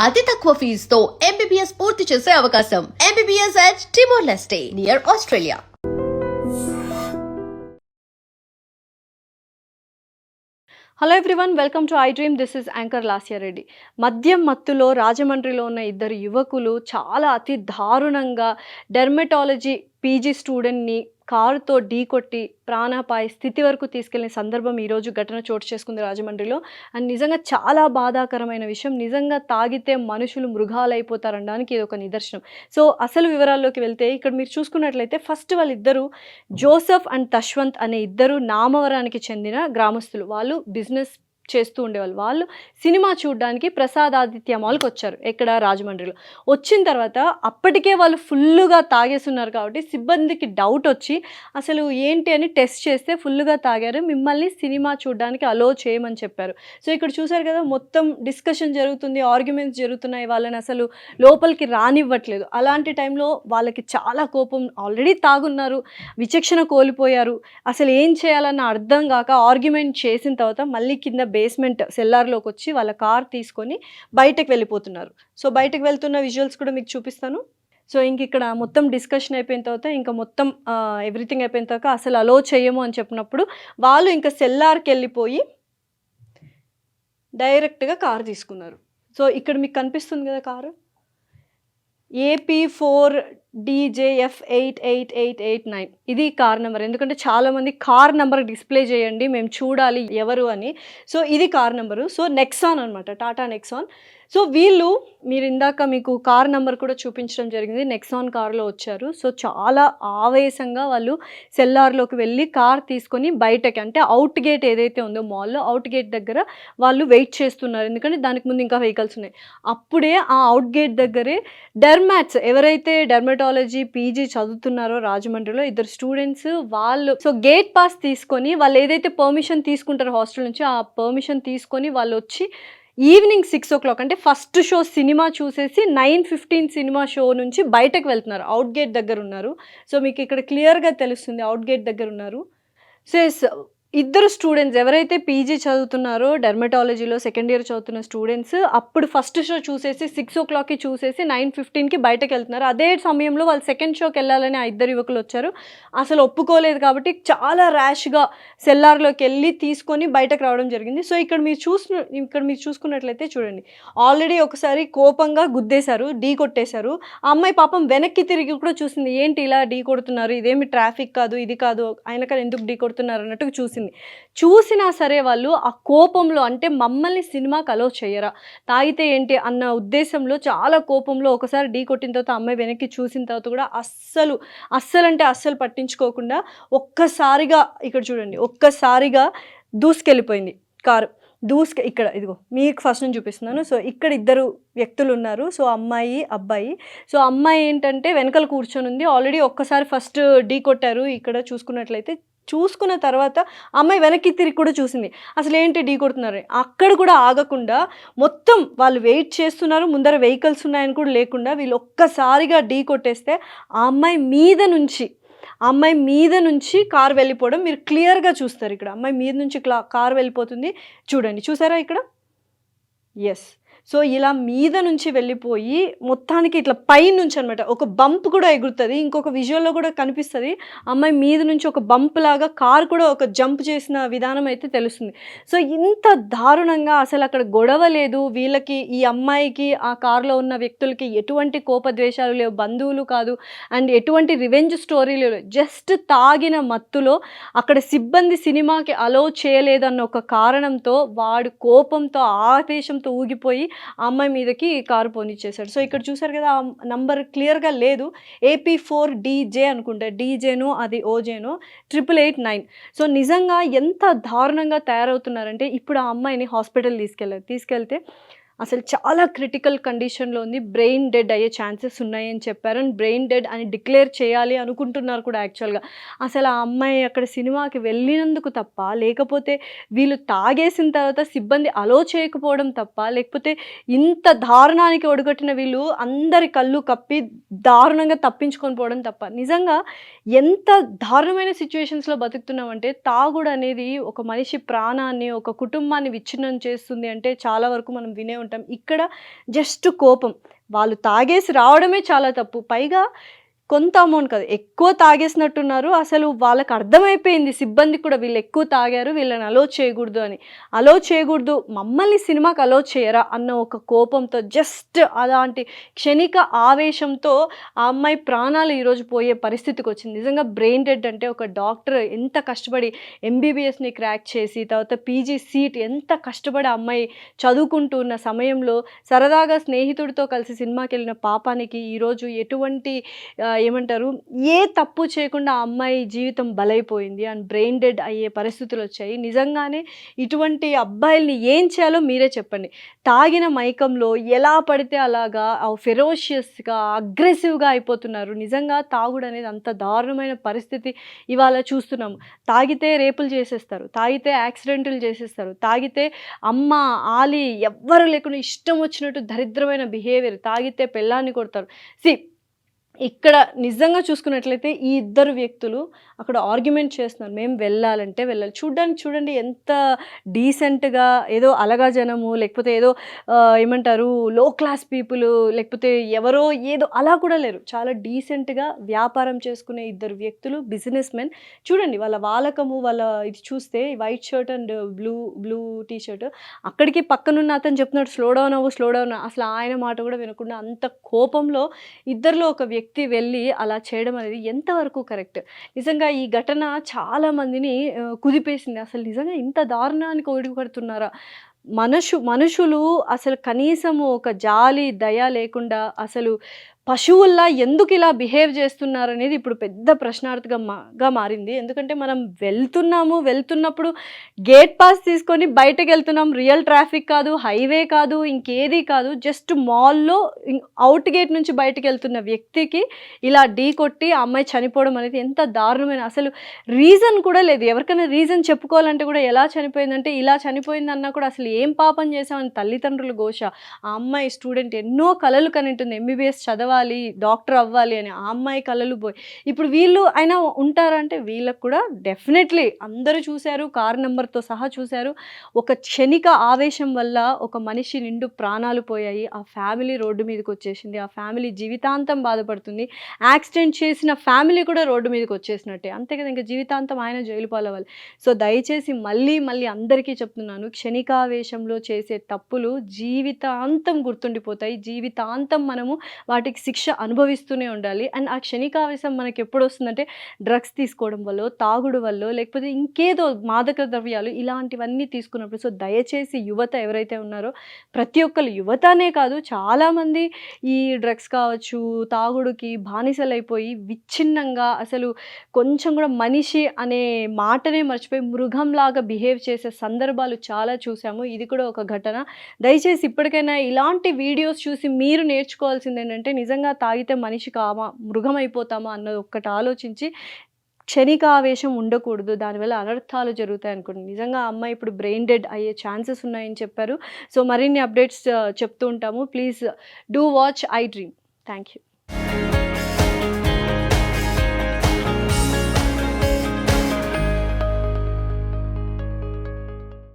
అతి తక్కువ ఫీజుతో ఎంబీబీఎస్ పూర్తి చేసే అవకాశం. MBBS at Timor-Leste near Australia. Hello everyone, welcome to I dream. This is anchor Lasya Reddy. మద్యం మత్తులో రాజమండ్రిలో ఉన్న ఇద్దరు యువకులు చాలా అతి దారుణంగా డెర్మటాలజీ పీజీ స్టూడెంట్ని కారుతో ఢీకొట్టి ప్రాణాపాయ స్థితి వరకు తీసుకెళ్లిన సందర్భం ఈరోజు ఘటన చోటు చేసుకుంది రాజమండ్రిలో. అండ్ నిజంగా చాలా బాధాకరమైన విషయం. నిజంగా తాగితే మనుషులు మృగాలైపోతారనడానికి ఇది ఒక నిదర్శనం. సో అసలు వివరాల్లోకి వెళ్తే ఇక్కడ మీరు చూసుకున్నట్లయితే ఫస్ట్ వాళ్ళిద్దరూ జోసెఫ్ అండ్ తశ్వంత్ అనే ఇద్దరు నామవరానికి చెందిన గ్రామస్తులు. వాళ్ళు బిజినెస్ చేస్తూ ఉండేవాళ్ళు. వాళ్ళు సినిమా చూడడానికి ప్రసాదాదిత్య మాల్కి వచ్చారు, ఎక్కడ రాజమండ్రిలో. వచ్చిన తర్వాత అప్పటికే వాళ్ళు ఫుల్లుగా తాగేస్తున్నారు కాబట్టి సిబ్బందికి డౌట్ వచ్చి అసలు ఏంటి అని టెస్ట్ చేస్తే ఫుల్లుగా తాగారు, మిమ్మల్ని సినిమా చూడడానికి అలో చేయమని చెప్పారు. సో ఇక్కడ చూసారు కదా, మొత్తం డిస్కషన్ జరుగుతుంది, ఆర్గ్యుమెంట్స్ జరుగుతున్నాయి, వాళ్ళని అసలు లోపలికి రానివ్వట్లేదు. అలాంటి టైంలో వాళ్ళకి చాలా కోపం, ఆల్రెడీ తాగున్నారు, విచక్షణ కోల్పోయారు, అసలు ఏం చేయాలన్న అర్థం కాక ఆర్గ్యుమెంట్ చేసిన తర్వాత మళ్ళీ కింద బేస్మెంట్ సెల్లార్లోకి వచ్చి వాళ్ళ కార్ తీసుకొని బయటకు వెళ్ళిపోతున్నారు. సో బయటకు వెళ్తున్న విజువల్స్ కూడా మీకు చూపిస్తాను. సో ఇంక ఇక్కడ మొత్తం డిస్కషన్ అయిపోయిన తర్వాత ఇంకా మొత్తం ఎవ్రీథింగ్ అయిపోయిన తర్వాత అసలు అలో చేయము అని చెప్పినప్పుడు వాళ్ళు ఇంకా సెల్లార్కి వెళ్ళిపోయి డైరెక్ట్గా కారు తీసుకున్నారు. సో ఇక్కడ మీకు కనిపిస్తుంది కదా కారు, AP4DJF88889 ఇది కార్ నెంబర్. ఎందుకంటే చాలామంది కార్ నెంబర్ డిస్ప్లే చేయండి మేము చూడాలి ఎవరు అని. సో ఇది కార్ నెంబరు. సో నెక్సాన్ అనమాట, టాటా నెక్సాన్. సో వీళ్ళు మీరు ఇందాక మీకు కార్ నెంబర్ కూడా చూపించడం జరిగింది, నెక్సాన్ కార్లో వచ్చారు. సో చాలా ఆవేశంగా వాళ్ళు సెల్లార్లోకి వెళ్ళి కార్ తీసుకొని బయటకి, అంటే అవుట్ గేట్ ఏదైతే ఉందో మాల్లో అవుట్ గేట్ దగ్గర వాళ్ళు వెయిట్ చేస్తున్నారు, ఎందుకంటే దానికి ముందు ఇంకా వెహికల్స్ ఉన్నాయి. అప్పుడే ఆ అవుట్ గేట్ దగ్గరే డెర్మాట్స్, ఎవరైతే డెర్మటాలజీ పీజీ చదువుతున్నారో రాజమండ్రిలో ఇద్దరు స్టూడెంట్స్, వాళ్ళు సో గేట్ పాస్ తీసుకొని వాళ్ళు ఏదైతే పర్మిషన్ తీసుకుంటారో హాస్టల్ నుంచి, ఆ పర్మిషన్ తీసుకొని వాళ్ళు వచ్చి ఈవినింగ్ 6 o'clock అంటే ఫస్ట్ షో సినిమా చూసేసి 9:15 సినిమా షో నుంచి బయటకు వెళ్తున్నారు. అవుట్ గేట్ దగ్గర ఉన్నారు. సో మీకు ఇక్కడ క్లియర్గా తెలుస్తుంది అవుట్ గేట్ దగ్గర ఉన్నారు. సో ఇద్దరు స్టూడెంట్స్ ఎవరైతే పీజీ చదువుతున్నారో డెర్మటాలజీలో సెకండ్ ఇయర్ చదువుతున్న స్టూడెంట్స్ అప్పుడు ఫస్ట్ షో చూసేసి 6 o'clockకి చూసేసి 9:15కి బయటకు వెళ్తున్నారు. అదే సమయంలో వాళ్ళు సెకండ్ షోకి వెళ్ళాలని ఆ ఇద్దరు యువకులు వచ్చారు. అసలు ఒప్పుకోలేదు కాబట్టి చాలా ర్యాష్గా సెల్లార్లోకి వెళ్ళి తీసుకొని బయటకు రావడం జరిగింది. సో ఇక్కడ మీరు చూసుకున్నట్లయితే చూడండి, ఆల్రెడీ ఒకసారి కోపంగా గుద్దేశారు, ఢీ కొట్టేశారు. ఆ అమ్మాయి పాపం వెనక్కి తిరిగి కూడా చూసింది, ఏంటి ఇలా ఢీ కొడుతున్నారు, ఇదేమి ట్రాఫిక్ కాదు, ఇది కాదు, అయినా ఎందుకు ఢీ కొడుతున్నారు అన్నట్టు చూసినా సరే వాళ్ళు ఆ కోపంలో, అంటే మమ్మల్ని సినిమాకి అలో చేయరా, తాగితే ఏంటి అన్న ఉద్దేశంలో చాలా కోపంలో ఒకసారి ఢీ కొట్టిన తర్వాత అమ్మాయి వెనక్కి చూసిన తర్వాత కూడా అస్సలు పట్టించుకోకుండా ఒక్కసారిగా ఇక్కడ చూడండి, ఒక్కసారిగా దూసుకెళ్ళిపోయింది కారు. ఇక్కడ ఇదిగో మీకు ఫస్ట్ నుంచి చూపిస్తున్నాను. సో ఇక్కడ ఇద్దరు వ్యక్తులు ఉన్నారు. సో అమ్మాయి అబ్బాయి. సో అమ్మాయి ఏంటంటే వెనకాల కూర్చొని ఉంది, ఆల్రెడీ ఒక్కసారి ఫస్ట్ ఢీ కొట్టారు. ఇక్కడ చూసుకున్న తర్వాత అమ్మాయి వెనక్కి తిరిగి కూడా చూసింది, అసలు ఏంటి ఢీ కొడుతున్నారు. అక్కడ కూడా ఆగకుండా మొత్తం వాళ్ళు వెయిట్ చేస్తున్నారు, ముందర వెహికల్స్ ఉన్నాయని కూడా లేకుండా వీళ్ళు ఒక్కసారిగా ఢీ కొట్టేస్తే ఆ అమ్మాయి మీద నుంచి కారు వెళ్ళిపోవడం మీరు క్లియర్గా చూస్తారు. ఇక్కడ అమ్మాయి మీద నుంచి కారు వెళ్ళిపోతుంది, చూసారా ఇక్కడ. ఎస్, సో ఇలా మీద నుంచి వెళ్ళిపోయి మొత్తానికి ఇట్లా పైనుంచి అనమాట ఒక బంప్ కూడా ఎగురుతుంది. ఇంకొక విజువల్లో కూడా కనిపిస్తుంది, అమ్మాయి మీద నుంచి ఒక బంప్ లాగా కార్ కూడా ఒక జంప్ చేసిన విధానం అయితే తెలుస్తుంది. సో ఇంత దారుణంగా అసలు అక్కడ గొడవ లేదు, వీళ్ళకి ఈ అమ్మాయికి ఆ కార్లో ఉన్న వ్యక్తులకి ఎటువంటి కోపద్వేషాలు లేవు, బంధువులు కాదు, అండ్ ఎటువంటి రివెంజ్ స్టోరీ లేవు. జస్ట్ తాగిన మత్తులో అక్కడ సిబ్బంది సినిమాకి అలో చేయలేదన్న ఒక కారణంతో వాడు కోపంతో ఆవేశంతో ఊగిపోయి ఆ అమ్మాయి మీదకి కారు పోనిచ్చేశాడు. సో ఇక్కడ చూసారు కదా, ఆ నంబర్ క్లియర్గా లేదు, AP4DJ అనుకుంటా, డీజేనో అది ఓజేనో 8889. సో నిజంగా ఎంత దారుణంగా తయారవుతున్నారంటే ఇప్పుడు ఆ అమ్మాయిని హాస్పిటల్ తీసుకెళ్తే అసలు చాలా క్రిటికల్ కండిషన్లో ఉంది, బ్రెయిన్ డెడ్ అయ్యే ఛాన్సెస్ ఉన్నాయని చెప్పారు. అండ్ బ్రెయిన్ డెడ్ అని డిక్లేర్ చేయాలి అనుకుంటున్నారు కూడా యాక్చువల్గా. అసలు ఆ అమ్మాయి అక్కడ సినిమాకి వెళ్ళినందుకు తప్ప, లేకపోతే వీళ్ళు తాగేసిన తర్వాత సిబ్బంది అలో చేయకపోవడం తప్ప, లేకపోతే ఇంత దారుణానికి ఒడిగట్టిన వీళ్ళు అందరి కళ్ళు కప్పి దారుణంగా తప్పించుకొని పోవడం తప్ప. నిజంగా ఎంత దారుణమైన సిచ్యువేషన్స్లో బతుకుతున్నామంటే, తాగుడు అనేది ఒక మనిషి ప్రాణాన్ని, ఒక కుటుంబాన్ని విచ్ఛిన్నం చేస్తుంది అంటే చాలా వరకు మనం వినే ఉంటాం. ఇక్కడ జస్ట్ కోపం. వాళ్ళు తాగేసి రావడమే చాలా తప్పు. పైగా కొంత అమౌంట్ కాదు, ఎక్కువ తాగేసినట్టున్నారు. అసలు వాళ్ళకి అర్థమైపోయింది సిబ్బందికి కూడా వీళ్ళు ఎక్కువ తాగారు, వీళ్ళని అలో చేయకూడదు అని. అలో చేయకూడదు, మమ్మల్ని సినిమాకి అలో చేయరా అన్న ఒక కోపంతో, జస్ట్ అలాంటి క్షణిక ఆవేశంతో ఆ అమ్మాయి ప్రాణాలు ఈరోజు పోయే పరిస్థితికి వచ్చింది. నిజంగా బ్రెయిన్ డెడ్ అంటే ఒక డాక్టర్ ఎంత కష్టపడి ఎంబీబీఎస్ని క్రాక్ చేసి తర్వాత పీజీ సీట్ ఎంత కష్టపడి ఆ అమ్మాయి చదువుకుంటూ ఉన్న సమయంలో సరదాగా స్నేహితుడితో కలిసి సినిమాకి వెళ్ళిన పాపానికి ఈరోజు ఎటువంటి ఏమంటారు, ఏ తప్పు చేయకుండా ఆ అమ్మాయి జీవితం బలైపోయింది అండ్ బ్రెయిన్ డెడ్ అయ్యే పరిస్థితులు వచ్చాయి. నిజంగానే ఇటువంటి అబ్బాయిల్ని ఏం చేయాలో మీరే చెప్పండి. తాగిన మైకంలో ఎలా పడితే అలాగా ఫెరోషియస్గా అగ్రెసివ్గా అయిపోతున్నారు. నిజంగా తాగుడు అనేది అంత దారుణమైన పరిస్థితి ఇవాళ చూస్తున్నాము. తాగితే రేపులు చేసేస్తారు, తాగితే యాక్సిడెంట్లు చేసేస్తారు, తాగితే అమ్మ ఆలి ఎవ్వరు లేకుండా ఇష్టం వచ్చినట్టు దరిద్రమైన బిహేవియర్, తాగితే పెళ్ళాన్ని కొడతారు. ఇక్కడ నిజంగా చూసుకున్నట్లయితే ఈ ఇద్దరు వ్యక్తులు అక్కడ ఆర్గ్యుమెంట్ చేస్తున్నారు, మేము వెళ్ళాలంటే వెళ్ళాలి. చూడండి ఎంత డీసెంట్గా, ఏదో అలగా జనము లేకపోతే ఏదో ఏమంటారు లో క్లాస్ పీపుల్ లేకపోతే ఎవరో ఏదో అలా కూడా లేరు. చాలా డీసెంట్గా వ్యాపారం చేసుకునే ఇద్దరు వ్యక్తులు, బిజినెస్ మెన్. చూడండి వాళ్ళ వాలకము, వాళ్ళ ఇది చూస్తే white shirt and blue T shirt. అక్కడికి పక్కనున్న అతను చెప్తున్నాడు స్లో డౌన్ అవ్వు, స్లో డౌన్. అసలు ఆయన మాట కూడా వినకుండా అంత కోపంలో ఇద్దరిలో ఒక వ్యక్తి వెళ్ళి అలా చేయడం అనేది ఎంతవరకు కరెక్ట్? నిజంగా ఈ ఘటన చాలా మందిని కుదిపేసింది. అసలు నిజంగా ఇంత దారుణానికి ఒడిగడుతున్నారా? మనుషులు అసలు కనీసము ఒక జాలి, దయ లేకుండా అసలు పశువుల్లా ఎందుకు ఇలా బిహేవ్ చేస్తున్నారనేది ఇప్పుడు పెద్ద ప్రశ్నార్థకంగా మారింది. ఎందుకంటే మనం వెళ్తున్నప్పుడు గేట్ పాస్ తీసుకొని బయటకు వెళ్తున్నాం. రియల్ ట్రాఫిక్ కాదు, హైవే కాదు, ఇంకేది కాదు, జస్ట్ మాల్లో అవుట్ గేట్ నుంచి బయటకు వెళ్తున్న వ్యక్తికి ఇలా ఢీ కొట్టి ఆ అమ్మాయి చనిపోవడం అనేది ఎంత దారుణమైన, అసలు రీజన్ కూడా లేదు. ఎవరికైనా రీజన్ చెప్పుకోవాలంటే కూడా ఎలా చనిపోయిందంటే ఇలా చనిపోయిందన్నా కూడా అసలు ఏం పాపం చేసామని తల్లిదండ్రుల ఘోష. ఆ అమ్మాయి స్టూడెంట్ ఎన్నో కలలు కనింటుంది, ఎంబీబీఎస్ చదవాలి, డాక్టర్ అవ్వాలి అని. ఆ అమ్మాయి కలలు పోయి ఇప్పుడు వీళ్ళు అయినా ఉంటారంటే వీళ్ళకు కూడా డెఫినెట్లీ అందరూ చూశారు, కార్ నెంబర్తో సహా చూశారు. ఒక క్షణిక ఆవేశం వల్ల ఒక మనిషి నిండు ప్రాణాలు పోయాయి. ఆ ఫ్యామిలీ రోడ్డు మీదకి వచ్చేసింది. ఆ ఫ్యామిలీ జీవితాంతం బాధపడుతుంది. యాక్సిడెంట్ చేసిన ఫ్యామిలీ కూడా రోడ్డు మీదకి వచ్చేసినట్టే. అంతే కదా, ఇంకా జీవితాంతం ఆయన జైలు పాలవ్వాలి. సో దయచేసి మళ్ళీ అందరికీ చెప్తున్నాను, క్షణికావేశంలో చేసే తప్పులు జీవితాంతం గుర్తుండిపోతాయి. జీవితాంతం మనము వాటికి శిక్ష అనుభవిస్తూనే ఉండాలి. అండ్ ఆ క్షణికావేశం మనకి ఎప్పుడు వస్తుందంటే డ్రగ్స్ తీసుకోవడం వల్ల, తాగుడు వల్ల, లేకపోతే ఇంకేదో మాదక ద్రవ్యాలు ఇలాంటివన్నీ తీసుకున్నప్పుడు. సో దయచేసి యువత ఎవరైతే ఉన్నారో, ప్రతి ఒక్కరు, యువతనే కాదు చాలామంది ఈ డ్రగ్స్ కావచ్చు, తాగుడుకి బానిసలైపోయి విచ్ఛిన్నంగా అసలు కొంచెం కూడా మనిషి అనే మాటనే మర్చిపోయి మృగంలాగా బిహేవ్ చేసే సందర్భాలు చాలా చూసాము. ఇది కూడా ఒక ఘటన. దయచేసి ఇప్పటికైనా ఇలాంటి వీడియోస్ చూసి మీరు నేర్చుకోవాల్సింది ఏంటంటే, నిజంగా తాగితే మనిషి కామా, మృగం అయిపోతామా అన్నది ఒక్కటి ఆలోచించి క్షణికావేశం ఉండకూడదు. దానివల్ల అనర్థాలు జరుగుతాయి అనుకోండి. నిజంగా ఆ అమ్మాయి ఇప్పుడు బ్రెయిన్ డెడ్ అయ్యే ఛాన్సెస్ ఉన్నాయని చెప్పారు. సో మరిన్ని అప్డేట్స్ చెప్తూ ఉంటాము. Please do watch I dream. Thank you.